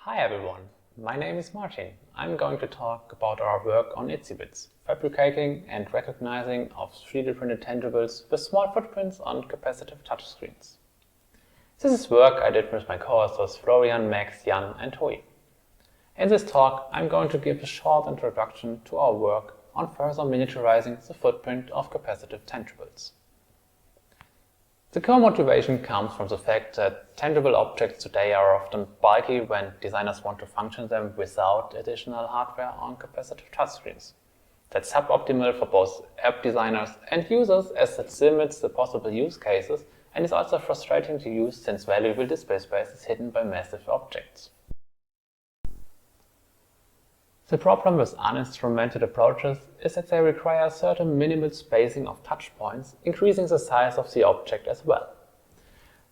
Hi everyone, my name is Martin. I'm going to talk about our work on Itsy-Bits, fabricating and recognizing of 3D printed tangibles with small footprints on capacitive touchscreens. This is work I did with my co-authors Florian, Max, Jan and Hui. In this talk, I'm going to give a short introduction to our work on further miniaturizing the footprint of capacitive tangibles. The co-motivation comes from the fact that tangible objects today are often bulky when designers want to function them without additional hardware on capacitive touchscreens. That's suboptimal for both app designers and users, as it limits the possible use cases and is also frustrating to use since valuable display space is hidden by massive objects. The problem with uninstrumented approaches is that they require a certain minimal spacing of touch points, increasing the size of the object as well.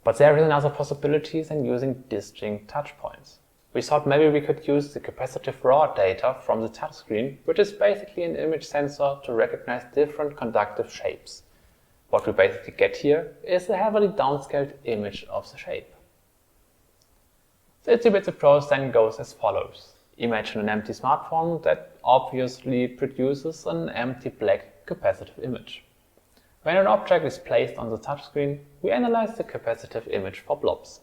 But there is another possibility than using distinct touch points. We thought maybe we could use the capacitive raw data from the touchscreen, which is basically an image sensor, to recognize different conductive shapes. What we basically get here is a heavily downscaled image of the shape. The Itsy-Bits approach then goes as follows. Imagine an empty smartphone that obviously produces an empty black capacitive image. When an object is placed on the touchscreen, we analyze the capacitive image for blobs.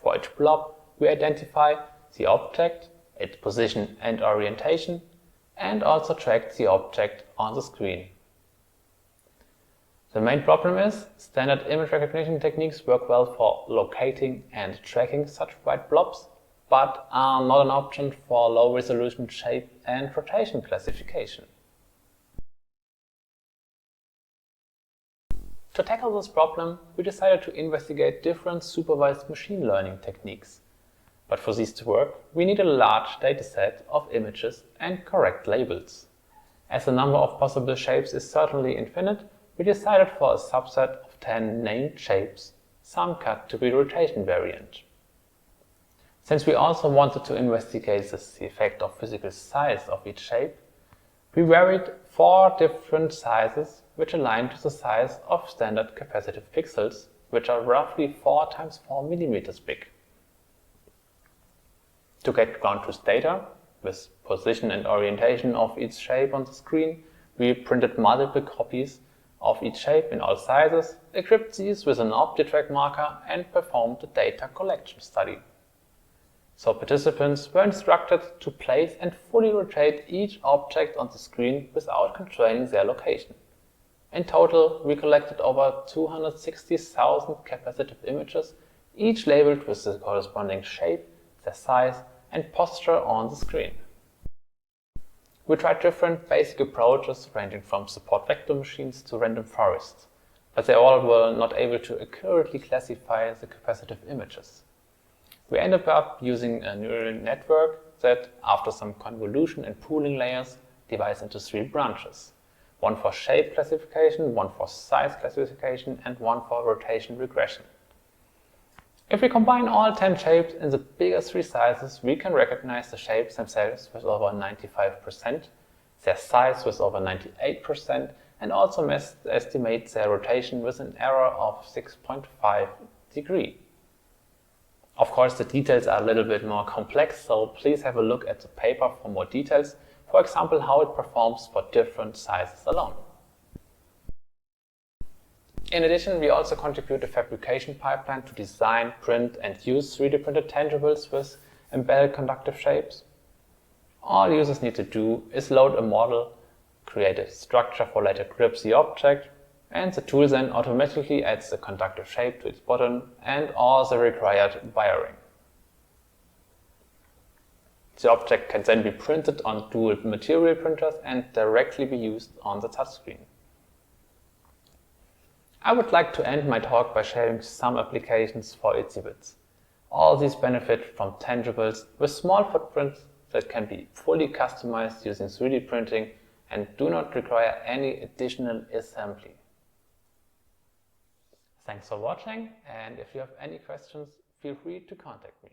For each blob, we identify the object, its position and orientation, and also track the object on the screen. The main problem is, standard image recognition techniques work well for locating and tracking such white blobs, but are not an option for low-resolution shape and rotation classification. To tackle this problem, we decided to investigate different supervised machine learning techniques. But for these to work, we need a large dataset of images and correct labels. As the number of possible shapes is certainly infinite, we decided for a subset of 10 named shapes, some cut to be rotation variant. Since we also wanted to investigate the effect of physical size of each shape, we varied 4 different sizes which align to the size of standard capacitive pixels, which are roughly 4 × 4 mm big. To get ground truth data, with position and orientation of each shape on the screen, we printed multiple copies of each shape in all sizes, equipped these with an OptiTrack marker and performed a data collection study. So participants were instructed to place and fully rotate each object on the screen without constraining their location. In total, we collected over 260,000 capacitive images, each labeled with the corresponding shape, their size, and posture on the screen. We tried different basic approaches ranging from support vector machines to random forests, but they all were not able to accurately classify the capacitive images. We ended up using a neural network that, after some convolution and pooling layers, divides into 3 branches. One for shape classification, one for size classification, and one for rotation regression. If we combine all 10 shapes in the bigger 3 sizes, we can recognize the shapes themselves with over 95%, their size with over 98%, and also estimate their rotation with an error of 6.5 degrees. Of course, the details are a little bit more complex, so please have a look at the paper for more details, for example how it performs for different sizes alone. In addition, we also contribute a Fabrication Pipeline to design, print and use 3D printed tangibles with embedded conductive shapes. All users need to do is load a model, create a structure for later grip the object, and the tool then automatically adds the conductive shape to its bottom and all the required wiring. The object can then be printed on dual material printers and directly be used on the touchscreen. I would like to end my talk by sharing some applications for Itsy-Bits. All these benefit from tangibles with small footprints that can be fully customized using 3D printing and do not require any additional assembly. Thanks for watching, and if you have any questions, feel free to contact me.